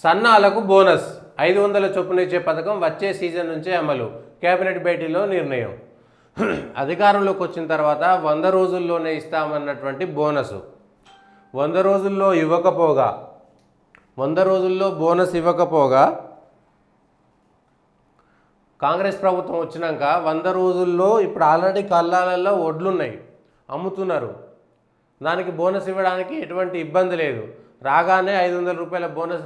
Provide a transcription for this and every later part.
సన్నాలకు bonus 500 చొప్పున ఇచ్చే పథకం వచ్చే సీజన్ నుంచే అమలు. కేబినెట్ భేటీలో నిర్ణయం. అధికారంలోకి వచ్చిన తర్వాత 100 రోజుల్లోనే ఇస్తామన్నటువంటి బోనస్ 100 రోజుల్లో ఇవ్వకపోగా 100 రోజుల్లో బోనస్ ఇవ్వకపోగా కాంగ్రెస్ ప్రభుత్వం వచ్చినాక 100 రోజుల్లో ఇప్పుడు ఆల్రెడీ కల్లాలలో వడ్లున్నాయి, అమ్ముతున్నారు. దానికి బోనస్ ఇవ్వడానికి ఎటువంటి ఇబ్బంది లేదు. రాగానే 500 రూపాయల బోనస్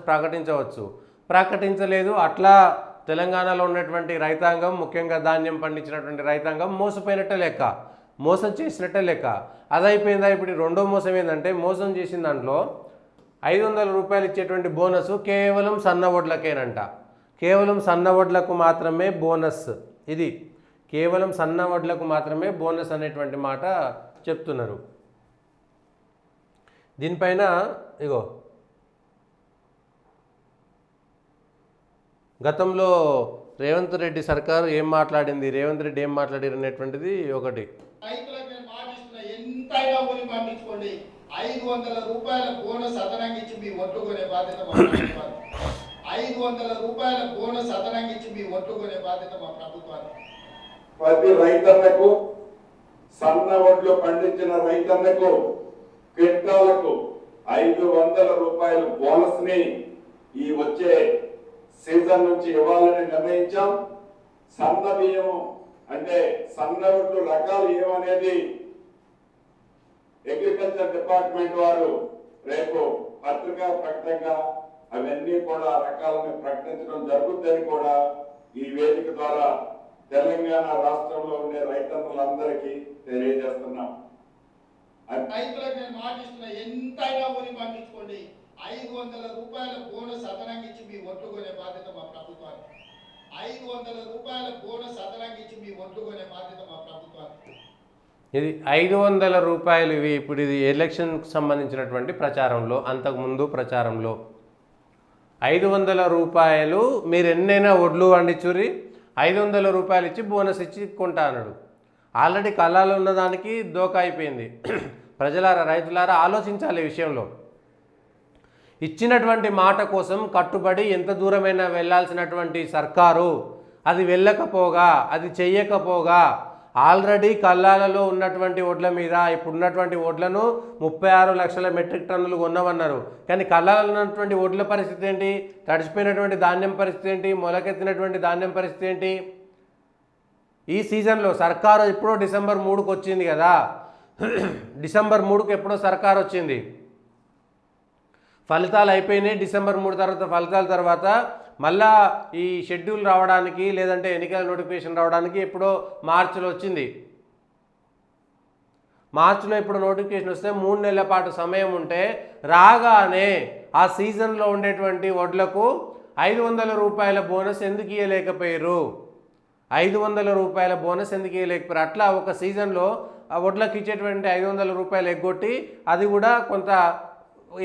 ప్రకటించలేదు. అట్లా తెలంగాణలో ఉన్నటువంటి రైతాంగం, ముఖ్యంగా ధాన్యం పండించినటువంటి రైతాంగం మోసపోయినట్టే లెక్క, మోసం చేసినట్టే లెక్క. అదైపోయిందా? ఇప్పుడు రెండో మోసం ఏంటంటే, మోసం చేసిన దాంట్లో 500 రూపాయలు ఇచ్చేటువంటి బోనస్ కేవలం సన్న వడ్లకేనంట. కేవలం సన్న వడ్లకు మాత్రమే బోనస్. ఇది కేవలం సన్న వడ్లకు మాత్రమే బోనస్ అనేటువంటి మాట చెప్తున్నారు. దీనిపైన ఇగో గతంలో రేవంత్ రెడ్డి సర్కారు ఏం మాట్లాడింది, రేవంత్ రెడ్డి ఏం మాట్లాడారు అనేటువంటిది ఒకటి. ఎంతైనా ఊరి పండించుకోండి, 500 రూపాయల బోనస్ అదనంగా ఇచ్చి మీ ఒట్టు కొనే బాధ్యత మా ప్రభుత్వానికి. 500 రూపాయల బోనస్ అదనంగా ఇచ్చి మీ ఒట్టు కొనే బాధ్యత మా ప్రభుత్వానికి. ప్రతి రైతన్నకు, సన్న వడ్లు పండించిన రైతన్నకు క్వింటాలకు 500 రూపాయల బోనస్ ని ఈ వచ్చే సీజన్ నుంచి ఇవ్వాలని నిర్ణయించాం. సన్న బియ్యం అంటే సన్న వడ్లు రకాలు ఏమనేది అగ్రికల్చర్ డిపార్ట్మెంట్ వారు రేపు పత్రికా ప్రకటనగా అవన్నీ కూడా రకాలను ప్రకటించడం జరుగుతుందని కూడా ఈ వేదిక ద్వారా తెలంగాణ రాష్ట్రంలో ఉండే రైతన్నులందరికీ తెలియజేస్తున్నాం. రైతులకు నేను మాటిస్తున్నా, ఎంతైనా ఊరి పండించుకోండి, 500 రూపాయల బోనస్ అదనంగా ఇచ్చి మీ ఒట్టు కొనే బాధ్యత మా ప్రభుత్వానికి. 500 రూపాయల బోనస్ అదనంగా ఇచ్చి మీ ఒట్టు కొనే బాధ్యత మా ప్రభుత్వానికి. ఇది 500 రూపాయలు. ఇవి ఇప్పుడు ఇది ఎలక్షన్కి సంబంధించినటువంటి ప్రచారంలో, అంతకుముందు ప్రచారంలో 500 రూపాయలు మీరు ఎన్నైనా వడ్లు వండించుర్రి, 500 రూపాయలు ఇచ్చి బోనస్ ఇచ్చి కొంటా అన్నాడు. ఆల్రెడీ కళ్ళాలు ఉన్నదానికి దోకా అయిపోయింది. ప్రజలారా, రైతులారా ఆలోచించాలి ఈ విషయంలో. ఇచ్చినటువంటి మాట కోసం కట్టుబడి ఎంత దూరమైనా వెళ్ళాల్సినటువంటి సర్కారు అది వెళ్ళకపోగా, అది చెయ్యకపోగా, ఆల్రెడీ కల్లాలలో ఉన్నటువంటి వడ్ల మీద ఇప్పుడున్నటువంటి వడ్లను 36 లక్షల మెట్రిక్ టన్నులు కొన్నామన్నారు. కానీ కల్లాలలో ఉన్నటువంటి వడ్ల పరిస్థితి ఏంటి? తడిసిపోయినటువంటి ధాన్యం పరిస్థితి ఏంటి? మొలకెత్తినటువంటి ధాన్యం పరిస్థితి ఏంటి? ఈ సీజన్లో సర్కారు ఎప్పుడో డిసెంబర్ 3కు వచ్చింది కదా, డిసెంబర్ 3కు ఎప్పుడో సర్కారు వచ్చింది. ఫలితాలు అయిపోయినాయి. డిసెంబర్ 3 తర్వాత ఫలితాల తర్వాత మళ్ళా ఈ షెడ్యూల్ రావడానికి, లేదంటే ఎన్నికల నోటిఫికేషన్ రావడానికి ఎప్పుడో మార్చిలో వచ్చింది. మార్చిలో ఇప్పుడు నోటిఫికేషన్ వస్తే 3 నెలల పాటు సమయం ఉంటే రాగానే ఆ సీజన్లో ఉండేటువంటి వడ్లకు 500 రూపాయల బోనస్ ఎందుకు ఇవ్వలేకపోయారు? 500 రూపాయల బోనస్ ఎందుకు ఇవ్వలేకపోయారు? అట్లా ఒక సీజన్లో ఆ వడ్లకు ఇచ్చేటువంటి 500 రూపాయలు ఎగ్గొట్టి అది కూడా కొంత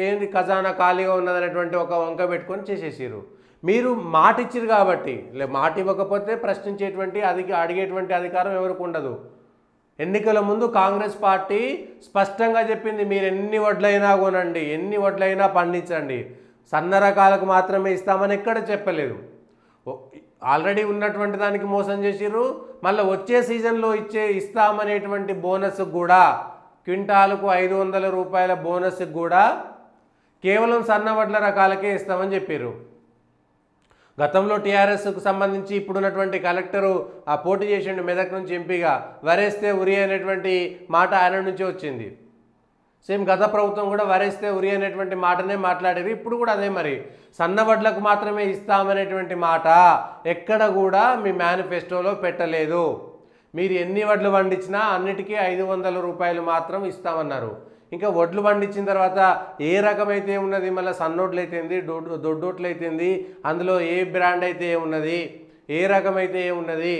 ఏంది ఖజానా ఖాళీగా ఉన్నదనేటువంటి ఒక వంక పెట్టుకొని చేసేసారు. మీరు మాట ఇచ్చారు కాబట్టి, మాట ఇవ్వకపోతే ప్రశ్నించేటువంటి అడిగేటువంటి అధికారం ఎవరికి ఉండదు. ఎన్నికల ముందు కాంగ్రెస్ పార్టీ స్పష్టంగా చెప్పింది, మీరు ఎన్ని వడ్లైనా కొనండి, ఎన్ని వడ్లైనా పండించండి, సన్న రకాలకు మాత్రమే ఇస్తామని ఎక్కడ చెప్పలేదు. ఆల్రెడీ ఉన్నటువంటి దానికి మోసం చేసిర్రు. మళ్ళీ వచ్చే సీజన్లో ఇస్తామనేటువంటి బోనస్ కూడా, క్వింటాలకు 500 రూపాయల బోనస్ కూడా కేవలం సన్న వడ్ల రకాలకే ఇస్తామని చెప్పారు. గతంలో టీఆర్ఎస్కు సంబంధించి ఇప్పుడున్నటువంటి కలెక్టరు ఆ పోటీ చేసిండు మెదక్ నుంచి ఎంపీగా, వరేస్తే ఉరి అనేటువంటి మాట ఆయన నుంచి వచ్చింది. సేమ్ గత ప్రభుత్వం కూడా వరేస్తే ఉరి అనేటువంటి మాటనే మాట్లాడారు. ఇప్పుడు కూడా అదే, మరి సన్న వడ్లకు మాత్రమే ఇస్తామనేటువంటి మాట ఎక్కడ కూడా మీ మేనిఫెస్టోలో పెట్టలేదు. మీరు ఎన్ని వడ్లు పండించినా అన్నిటికీ 500 రూపాయలు మాత్రం ఇస్తామన్నారు. ఇంకా వడ్లు పండించిన తర్వాత ఏ రకమైతే ఉన్నది, మళ్ళీ సన్నోట్లు అయితేంది, దొడ్డోట్లు అయితేంది, అందులో ఏ బ్రాండ్ అయితే ఉన్నది, ఏ రకమైతే ఉన్నది,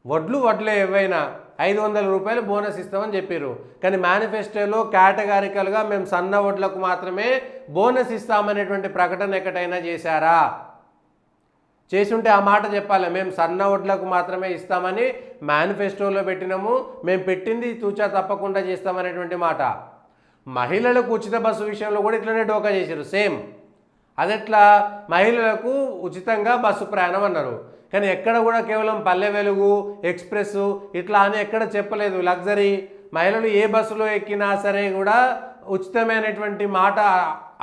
వడ్లే ఏవైనా 500 రూపాయలు బోనస్ ఇస్తామని చెప్పారు. కానీ మేనిఫెస్టోలో కేటగారికల్గా మేము సన్న వడ్లకు మాత్రమే బోనస్ ఇస్తామనేటువంటి ప్రకటన ఎక్కడైనా చేశారా? చేసుంటే ఆ మాట చెప్పాలి. మేము సన్న వడ్లకు మాత్రమే ఇస్తామని మేనిఫెస్టోలో పెట్టినాము, మేము పెట్టింది తూచా తప్పకుండా చేస్తామనేటువంటి మాట. మహిళలకు ఉచిత బస్సు విషయంలో కూడా ఇట్లనే డోకా చేశారు. సేమ్ అదెట్లా మహిళలకు ఉచితంగా బస్సు ప్రయాణం అన్నారు. కానీ ఎక్కడ కూడా కేవలం పల్లె వెలుగు, ఎక్స్ప్రెస్ ఇట్లా అని ఎక్కడ చెప్పలేదు. లగ్జరీ మహిళలు ఏ బస్సులో ఎక్కినా సరే కూడా ఉచితమైనటువంటి మాట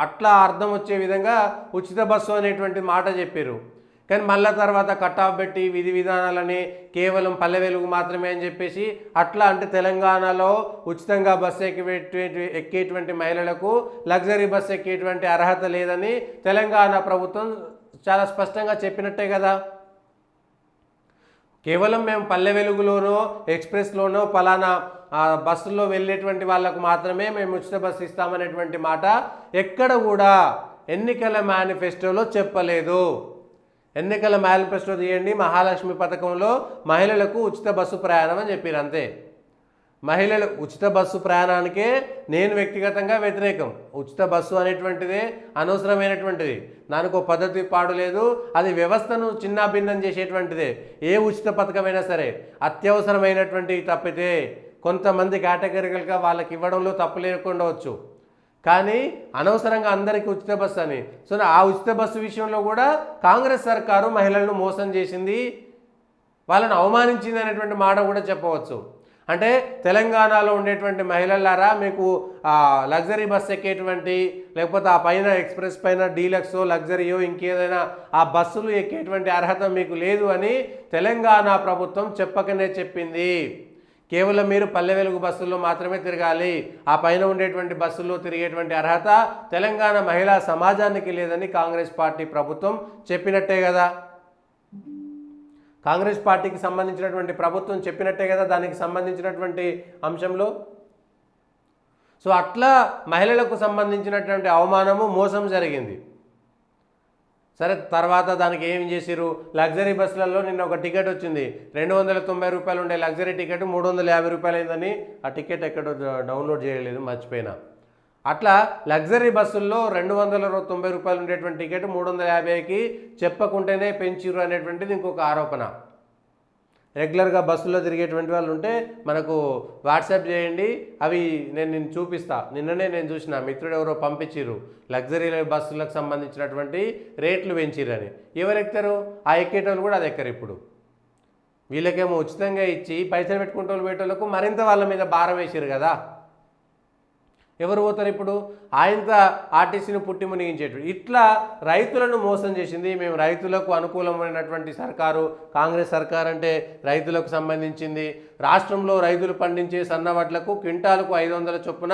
అట్లా అర్థం వచ్చే విధంగా ఉచిత బస్సు అనేటువంటి మాట చెప్పారు. కానీ మళ్ళా తర్వాత కట్ ఆఫ్ పెట్టి విధి విధానాలని కేవలం పల్లె వెలుగు మాత్రమే అని చెప్పేసి అట్లా అంటే తెలంగాణలో ఉచితంగా బస్సు ఎక్కేటువంటి మహిళలకు లగ్జరీ బస్సు ఎక్కేటువంటి అర్హత లేదని తెలంగాణ ప్రభుత్వం చాలా స్పష్టంగా చెప్పినట్టే కదా. కేవలం మేము పల్లె వెలుగులోనో ఎక్స్ప్రెస్లోనో పలానా బస్సుల్లో వెళ్ళేటువంటి వాళ్ళకు మాత్రమే మేము ఉచిత బస్సు ఇస్తామనేటువంటి మాట ఎక్కడ కూడా ఎన్నికల మేనిఫెస్టోలో చెప్పలేదు. ఎన్నికల మేనిఫెస్టో తీయండి, మహాలక్ష్మి పథకంలో మహిళలకు ఉచిత బస్సు ప్రయాణం అని చెప్పారు అంతే. మహిళలు ఉచిత బస్సు ప్రయాణానికే నేను వ్యక్తిగతంగా వ్యతిరేకం. ఉచిత బస్సు అనేటువంటిదే అనవసరమైనటువంటిది, దానికి ఒక పద్ధతి పాడు లేదు, అది వ్యవస్థను చిన్నాభిన్నం చేసేటువంటిదే. ఏ ఉచిత పథకమైనా సరే అత్యవసరమైనటువంటి తప్పితే కొంతమంది కేటగిరికల్గా వాళ్ళకి ఇవ్వడంలో తప్పు లేకుండవచ్చు, కానీ అనవసరంగా అందరికీ ఉచిత బస్సు అని. సో ఆ ఉచిత బస్సు విషయంలో కూడా కాంగ్రెస్ సర్కారు మహిళలను మోసం చేసింది, వాళ్ళని అవమానించింది అనేటువంటి మాట కూడా చెప్పవచ్చు. అంటే తెలంగాణలో ఉండేటువంటి మహిళలారా మీకు లగ్జరీ బస్ ఎక్కేటువంటి లేకపోతే ఆ పైన ఎక్స్ప్రెస్ పైన డీలక్సో లగ్జరీయో ఇంకేదైనా ఆ బస్సులు ఎక్కేటువంటి అర్హత మీకు లేదు అని తెలంగాణ ప్రభుత్వం చెప్పకనే చెప్పింది. కేవలం మీరు పల్లె వెలుగు బస్సుల్లో మాత్రమే తిరగాలి, ఆ పైన ఉండేటువంటి బస్సుల్లో తిరిగేటువంటి అర్హత తెలంగాణ మహిళా సమాజానికి లేదని కాంగ్రెస్ పార్టీ ప్రభుత్వం చెప్పినట్టే కదా. కాంగ్రెస్ పార్టీకి సంబంధించినటువంటి ప్రభుత్వం చెప్పినట్టే కదా దానికి సంబంధించినటువంటి అంశంలో. సో అట్లా మహిళలకు సంబంధించినటువంటి అవమానము మోసం జరిగింది. సరే, తర్వాత దానికి ఏం చేసిరు, లగ్జరీ బస్సులలో నిన్న ఒక టికెట్ వచ్చింది, 290 రూపాయలు ఉండే లగ్జరీ టికెట్ 350 రూపాయలు అయిందని ఆ టికెట్ ఎక్కడో డౌన్లోడ్ చేయలేదు, మర్చిపోయినా. అట్లా లగ్జరీ బస్సుల్లో 290 రూపాయలు ఉండేటువంటి టికెట్ 350కి చెప్పకుంటేనే పెంచిరు అనేటువంటిది ఇంకొక ఆరోపణ. రెగ్యులర్గా బస్సుల్లో తిరిగేటువంటి వాళ్ళు ఉంటే మనకు వాట్సాప్ చేయండి, అవి నేను చూపిస్తా. నిన్ననే నేను చూసిన మిత్రుడు ఎవరో పంపించిరు, లగ్జరీ బస్సులకు సంబంధించినటువంటి రేట్లు పెంచిరని. ఎవరు ఎక్కుతారు? ఆ ఎక్కేటోళ్ళు కూడా అది ఎక్కరు. ఇప్పుడు వీళ్ళకేమో ఉచితంగా ఇచ్చి పైసలు పెట్టుకుంటూ పెట్టేళ్ళకు మరింత వాళ్ళ మీద భారం వేసారు కదా. ఎవరు పోతారు ఇప్పుడు? ఆయంత ఆర్టీసీని పుట్టి మునిగించేటు. ఇట్లా రైతులను మోసం చేసింది. మేము రైతులకు అనుకూలమైనటువంటి సర్కారు, కాంగ్రెస్ సర్కార్ అంటే రైతులకు సంబంధించింది. రాష్ట్రంలో రైతులు పండించే సన్నవడ్లకు క్వింటాలకు 500 చొప్పున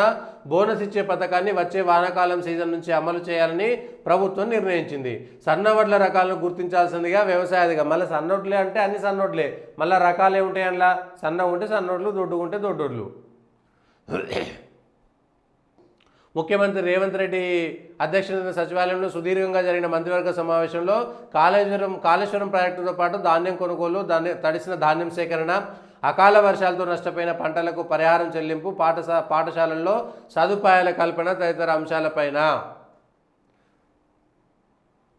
బోనస్ ఇచ్చే పథకాన్ని వచ్చే వానాకాలం సీజన్ నుంచి అమలు చేయాలని ప్రభుత్వం నిర్ణయించింది. సన్నవడ్ల రకాలను గుర్తించాల్సిందిగా వ్యవసాయదిగా. మళ్ళీ సన్నోడ్లే అంటే అన్ని సన్నోడ్లే, మళ్ళీ రకాలే ఉంటాయి. అందులో సన్న ఉంటే సన్నోడ్లు, దొడ్డు ఉంటే దొడ్డోడ్లు. ముఖ్యమంత్రి రేవంత్ రెడ్డి అధ్యక్షతన సచివాలయంలో సుదీర్ఘంగా జరిగిన మంత్రివర్గ సమావేశంలో కాళేశ్వరం ప్రాజెక్టుతో పాటు ధాన్యం కొనుగోలు, తడిసిన ధాన్యం సేకరణ, అకాల వర్షాలతో నష్టపోయిన పంటలకు పరిహారం చెల్లింపు, పాఠశాలల్లో సదుపాయాల కల్పన తదితర అంశాలపైన.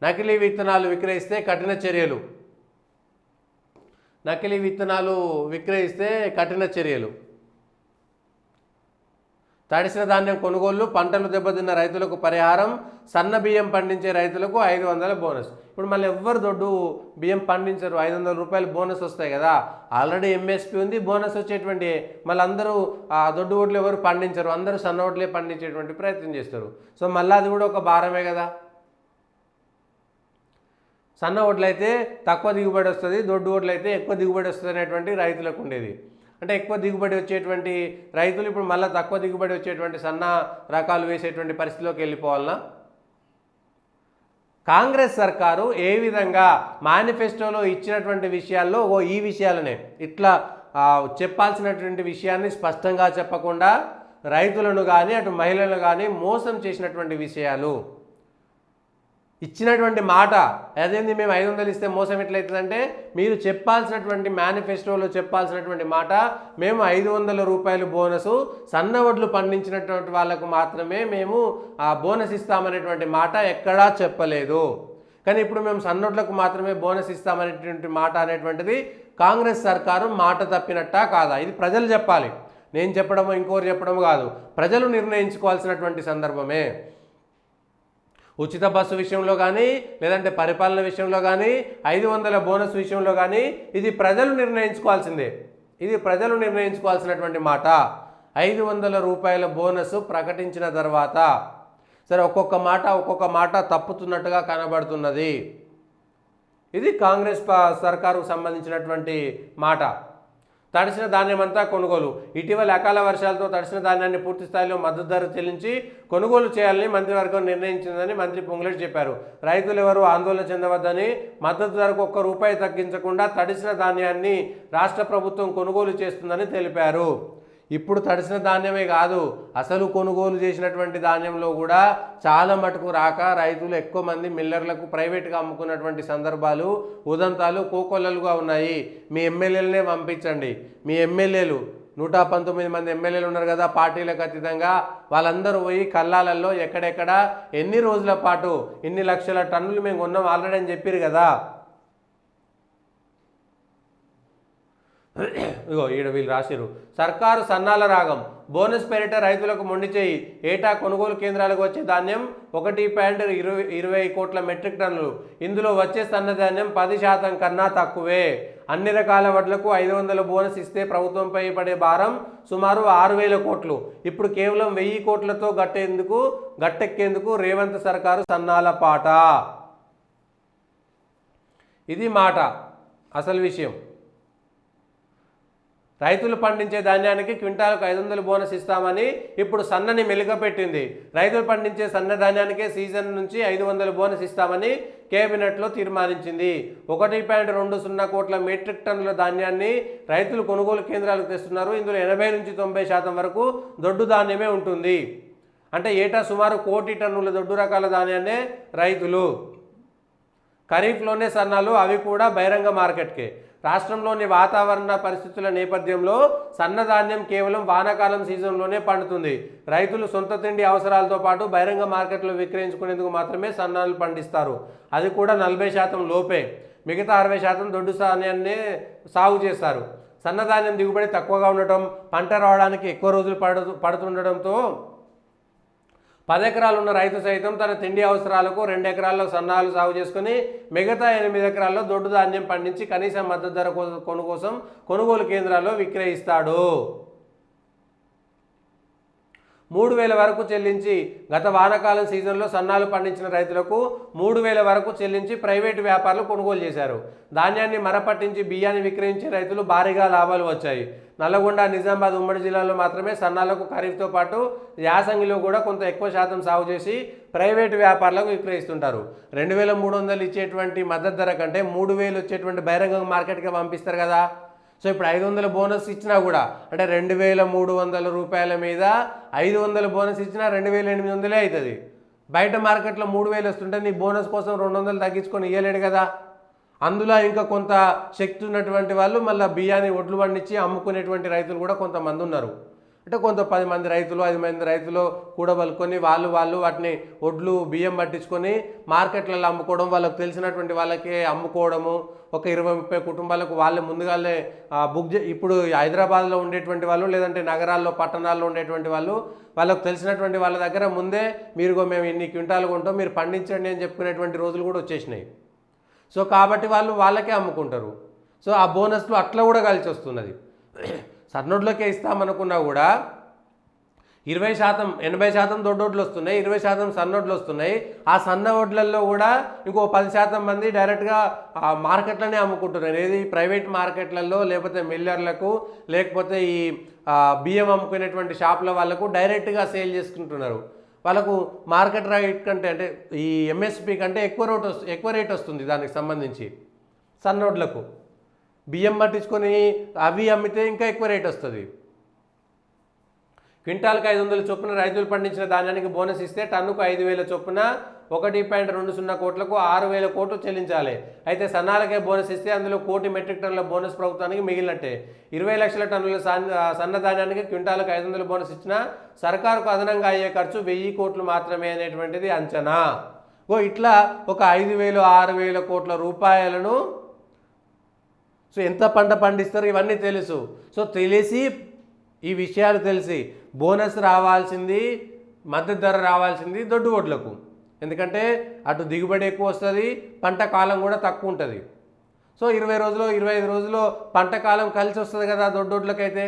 నకిలీ విత్తనాలు విక్రయిస్తే కఠిన చర్యలు. నకిలీ విత్తనాలు విక్రయిస్తే కఠిన చర్యలు. తడిసిన ధాన్యం కొనుగోళ్లు, పంటలు దెబ్బతిన్న రైతులకు పరిహారం, సన్న బియ్యం పండించే రైతులకు 500 బోనస్. ఇప్పుడు మళ్ళీ ఎవ్వరు దొడ్డు బియ్యం పండించరు, 500 రూపాయలు బోనస్ వస్తాయి కదా. ఆల్రెడీ ఎంఎస్పీ ఉంది, బోనస్ వచ్చేటువంటి. మళ్ళీ అందరూ దొడ్డు ఓట్లు ఎవరు పండించరు, అందరూ సన్న ఓట్లే పండించేటువంటి ప్రయత్నం చేస్తారు. సో మళ్ళీ అది కూడా ఒక భారమే కదా. సన్న ఓట్లు అయితే తక్కువ దిగుబడి వస్తుంది, దొడ్డు ఓట్లు అయితే ఎక్కువ దిగుబడి వస్తుంది అనేటువంటి రైతులకు ఉండేది. అంటే ఎక్కువ దిగుబడి వచ్చేటువంటి రైతులు ఇప్పుడు మళ్ళీ తక్కువ దిగుబడి వచ్చేటువంటి సన్న రకాలు వేసేటువంటి పరిస్థితిలోకి వెళ్ళిపోవాలన్నా? కాంగ్రెస్ సర్కారు ఏ విధంగా మేనిఫెస్టోలో ఇచ్చినటువంటి విషయాల్లో ఈ విషయాలనే ఇట్లా చెప్పాల్సినటువంటి విషయాన్ని స్పష్టంగా చెప్పకుండా రైతులను కానీ అటు మహిళలను కానీ మోసం చేసినటువంటి విషయాలు. ఇచ్చినటువంటి మాట అదేంది, మేము 500 ఇస్తే మోసం ఎట్లయితుందంటే, మీరు చెప్పాల్సినటువంటి మేనిఫెస్టోలో చెప్పాల్సినటువంటి మాట మేము 500 రూపాయలు బోనసు సన్నవడ్లు పండించినటువంటి వాళ్ళకు మాత్రమే మేము బోనస్ ఇస్తామనేటువంటి మాట ఎక్కడా చెప్పలేదు. కానీ ఇప్పుడు మేము సన్నవడ్లకు మాత్రమే బోనస్ ఇస్తామనేటువంటి మాట అనేటువంటిది కాంగ్రెస్ సర్కారు మాట తప్పినట్టా కాదా? ఇది ప్రజలు చెప్పాలి, నేను చెప్పడమో ఇంకోరు చెప్పడమో కాదు, ప్రజలు నిర్ణయించుకోవాల్సినటువంటి సందర్భమే. ఉచిత బస్సు విషయంలో కానీ లేదంటే పరిపాలన విషయంలో కానీ 500 బోనస్ విషయంలో కానీ ఇది ప్రజలు నిర్ణయించుకోవాల్సిందే. ఇది ప్రజలు నిర్ణయించుకోవాల్సినటువంటి మాట. 500 రూపాయల బోనస్ ప్రకటించిన తర్వాత సరే ఒక్కొక్క మాట తప్పుతున్నట్టుగా కనబడుతున్నది. ఇది కాంగ్రెస్ సర్కారుకు సంబంధించినటువంటి మాట. తడిసిన ధాన్యం అంతా కొనుగోలు. ఇటీవల అకాల వర్షాలతో తడిసిన ధాన్యాన్ని పూర్తి స్థాయిలో మద్దతు ధర చెల్లించి కొనుగోలు చేయాలని మంత్రివర్గం నిర్ణయించిందని మంత్రి పొంగులేటి చెప్పారు. రైతులు ఎవరు ఆందోళన చెందవద్దని, మద్దతు ధరకు ₹1 తగ్గించకుండా తడిసిన ధాన్యాన్ని రాష్ట్ర ప్రభుత్వం కొనుగోలు చేస్తుందని తెలిపారు. ఇప్పుడు తడిసిన ధాన్యమే కాదు, అసలు కొనుగోలు చేసినటువంటి ధాన్యంలో కూడా చాలా మటుకు రాక రైతులు ఎక్కువ మంది మిల్లర్లకు ప్రైవేట్గా అమ్ముకున్నటువంటి సందర్భాలు ఉదంతాలు కోకొల్లలుగా ఉన్నాయి. మీ ఎమ్మెల్యేలనే పంపించండి. మీ ఎమ్మెల్యేలు 119 మంది ఎమ్మెల్యేలు ఉన్నారు కదా, పార్టీలకు అతీతంగా వాళ్ళందరూ పోయి కల్లాలలో ఎక్కడెక్కడ ఎన్ని రోజుల పాటు ఇన్ని లక్షల టన్నులు మేము కొన్నాం ఆల్రెడీ అని చెప్పారు కదా. ఇగో ఈడ వీళ్ళు రాసిరు. సర్కారు సన్నాల రాగం, బోనస్ పేరిట రైతులకు మొండి చేయి. ఏటా కొనుగోలు కేంద్రాలకు వచ్చే ధాన్యం 1.20 కోట్ల మెట్రిక్ టన్నులు. ఇందులో వచ్చే సన్నధాన్యం 10% కన్నా తక్కువే. అన్ని రకాల వడ్లకు 500 బోనస్ ఇస్తే ప్రభుత్వంపై పడే భారం సుమారు 6,000 కోట్లు. ఇప్పుడు కేవలం 1000 కోట్లతో గట్టెక్కేందుకు రేవంత్ సర్కారు సన్నాల పాట. ఇది మాట, అసలు విషయం. రైతులు పండించే ధాన్యానికి క్వింటాలకు 500 బోనస్ ఇస్తామని ఇప్పుడు సన్నని మెలుగపెట్టింది. రైతులు పండించే సన్న ధాన్యానికే సీజన్ నుంచి 500 బోనస్ ఇస్తామని కేబినెట్లో తీర్మానించింది. 1.20 కోట్ల మెట్రిక్ టన్నుల ధాన్యాన్ని రైతులు కొనుగోలు కేంద్రాలకు తెస్తున్నారు. ఇందులో 80 నుంచి 90% వరకు దొడ్డు ధాన్యమే ఉంటుంది. అంటే ఏటా సుమారు 1 కోటి టన్నుల దొడ్డు రకాల ధాన్యాన్నే రైతులు. ఖరీఫ్లోనే సన్నాలు, అవి కూడా బహిరంగ మార్కెట్కే. రాష్ట్రంలోని వాతావరణ పరిస్థితుల నేపథ్యంలో సన్నధాన్యం కేవలం వానాకాలం సీజన్లోనే పండుతుంది. రైతులు సొంత తిండి అవసరాలతో పాటు బహిరంగ మార్కెట్లో విక్రయించుకునేందుకు మాత్రమే సన్నాలు పండిస్తారు. అది కూడా 40% లోపే. మిగతా 60% దొడ్డు ధాన్యాన్ని సాగు చేస్తారు. సన్నధాన్యం దిగుబడి తక్కువగా ఉండటం, పంట రావడానికి ఎక్కువ రోజులు పడుతుండటంతో 10 ఎకరాలు ఉన్న రైతు సైతం తన తిండి అవసరాలకు 2 ఎకరాల్లో సన్నాలు సాగు చేసుకుని మిగతా 8 ఎకరాల్లో దొడ్డు ధాన్యం పండించి కనీస మద్దతు ధర కోసం కొనుగోలు కేంద్రాల్లో విక్రయిస్తాడు. 3,000 వరకు చెల్లించి గత వానాకాలం సీజన్లో సన్నాలు పండించిన రైతులకు 3,000 వరకు చెల్లించి ప్రైవేటు వ్యాపారులు కొనుగోలు చేశారు. ధాన్యాన్ని మరపట్టించి బియ్యాన్ని విక్రయించే రైతులు భారీగా లాభాలు వచ్చాయి. నల్లగొండ, నిజామాబాద్ ఉమ్మడి జిల్లాలో మాత్రమే సన్నాలకు ఖరీఫ్తో పాటు యాసంగిలో కూడా కొంత ఎక్కువ శాతం సాగు చేసి ప్రైవేటు వ్యాపారులకు విక్రయిస్తుంటారు. 2,300 ఇచ్చేటువంటి మద్దతు ధర కంటే 3,000 వచ్చేటువంటి బహిరంగ మార్కెట్కి పంపిస్తారు కదా. సో ఇప్పుడు 500 బోనస్ ఇచ్చినా కూడా అంటే 2,300 రూపాయల మీద 500 బోనస్ ఇచ్చినా 2,800 అవుతుంది. బయట మార్కెట్లో 3,000 వస్తుంటే నీ బోనస్ కోసం 200 తగ్గించుకొని ఇవ్వలేడు కదా. అందులో ఇంకా కొంత శక్తి ఉన్నటువంటి వాళ్ళు మళ్ళీ బియ్యాన్ని ఒడ్లు పండించి అమ్ముకునేటువంటి రైతులు కూడా కొంతమంది ఉన్నారు. అంటే కొంత 10 మంది రైతులు 5 మంది రైతులు కూడబలుకొని వాళ్ళు వాటిని ఒడ్లు బియ్యం పట్టించుకొని మార్కెట్లలో అమ్ముకోవడం, వాళ్ళకు తెలిసినటువంటి వాళ్ళకే అమ్ముకోవడము. ఒక 20-30 కుటుంబాలకు వాళ్ళే ముందుగానే ఇప్పుడు హైదరాబాద్లో ఉండేటువంటి వాళ్ళు లేదంటే నగరాల్లో పట్టణాల్లో ఉండేటువంటి వాళ్ళు వాళ్ళకు తెలిసినటువంటి వాళ్ళ దగ్గర ముందే మేము ఇన్ని క్వింటాలు కొంటాం మీరు పండించండి అని చెప్పుకునేటువంటి రోజులు కూడా వచ్చేసినాయి. సో కాబట్టి వాళ్ళకే అమ్ముకుంటారు. సో ఆ బోనస్లు అట్లా కూడా కలిసి వస్తున్నది. సన్నోడ్లకే ఇస్తామనుకున్నా కూడా 20% 80% దొడ్డోడ్లు వస్తున్నాయి, 20% సన్నోడ్లు వస్తున్నాయి. ఆ సన్న వడ్లల్లో కూడా ఇంకో 10% మంది డైరెక్ట్గా మార్కెట్లోనే అమ్ముకుంటున్నారు. ఏది ప్రైవేట్ మార్కెట్లలో లేకపోతే మిల్లర్లకు లేకపోతే ఈ బియ్యం అమ్ముకునేటువంటి షాపుల వాళ్ళకు డైరెక్ట్గా సేల్ చేసుకుంటున్నారు. వాళ్ళకు మార్కెట్ రేట్ కంటే అంటే ఈ ఎంఎస్పి కంటే ఎక్కువ రేట్ వస్తుంది దానికి సంబంధించి. సన్నోడ్లకు బియ్యం పట్టించుకొని అవి అమ్మితే ఇంకా ఎక్కువ రేట్ వస్తుంది. క్వింటాల్కి 500 చొప్పున రైతులు పండించిన ధాన్యానికి బోనస్ ఇస్తే టన్నుకు 5,000 చొప్పున 1.20 కోట్లకు 6,000 కోట్లు చెల్లించాలి. అయితే సన్నాలకే బోనస్ ఇస్తే అందులో 1 కోటి మెట్రిక్ టన్నుల బోనస్ ప్రభుత్వానికి మిగిలినట్టే. 20 లక్షల టన్నుల సన్నధాన్యానికి క్వింటాలకు 500 బోనస్ ఇచ్చినా సర్కారుకు అదనంగా అయ్యే ఖర్చు 1,000 కోట్లు మాత్రమే అనేటువంటిది అంచనా. ఇట్లా ఒక 5,000 6,000 కోట్ల రూపాయలను సో ఎంత పంట పండిస్తారు ఇవన్నీ తెలుసు. సో తెలిసి ఈ విషయాలు తెలిసి బోనస్ రావాల్సింది, మద్దతు ధర రావాల్సింది దొడ్డు ఓట్లకు. ఎందుకంటే అటు దిగుబడి ఎక్కువ వస్తుంది, పంట కాలం కూడా తక్కువ ఉంటుంది. సో 20 రోజులు 25 రోజులు పంట కాలం కలిసి వస్తుంది కదా దొడ్డోట్లకైతే.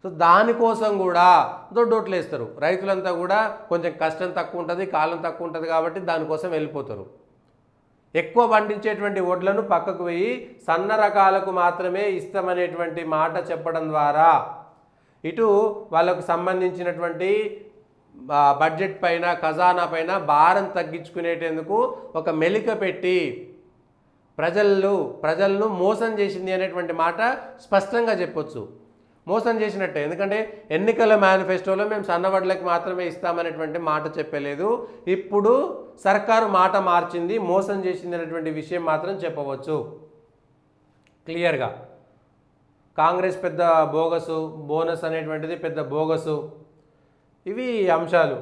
సో దానికోసం కూడా దొడ్డోట్లు వేస్తారు. రైతులంతా కూడా కొంచెం కష్టం తక్కువ ఉంటుంది, కాలం తక్కువ ఉంటుంది కాబట్టి దానికోసం వెళ్ళిపోతారు. ఎక్కువ పండించేటువంటి వడ్లను పక్కకు పోయి సన్న రకాలకు మాత్రమే ఇస్తామనేటువంటి మాట చెప్పడం ద్వారా ఇటు వాళ్ళకు సంబంధించినటువంటి బడ్జెట్ పైన ఖజానా పైన భారం తగ్గించుకునేటందుకు ఒక మెలిక పెట్టి ప్రజలను మోసం చేసింది అనేటువంటి మాట స్పష్టంగా చెప్పొచ్చు. మోసం చేసినట్టే. ఎందుకంటే ఎన్నికల మేనిఫెస్టోలో మేము సన్నవడ్లకి మాత్రమే ఇస్తామనేటువంటి మాట చెప్పలేదు. ఇప్పుడు సర్కారు మాట మార్చింది, మోసం చేసింది అనేటువంటి విషయం మాత్రం చెప్పవచ్చు క్లియర్గా. కాంగ్రెస్ పెద్ద బోగసు, బోనస్ అనేటువంటిది పెద్ద బోగసు. ఇవి అంశాలు.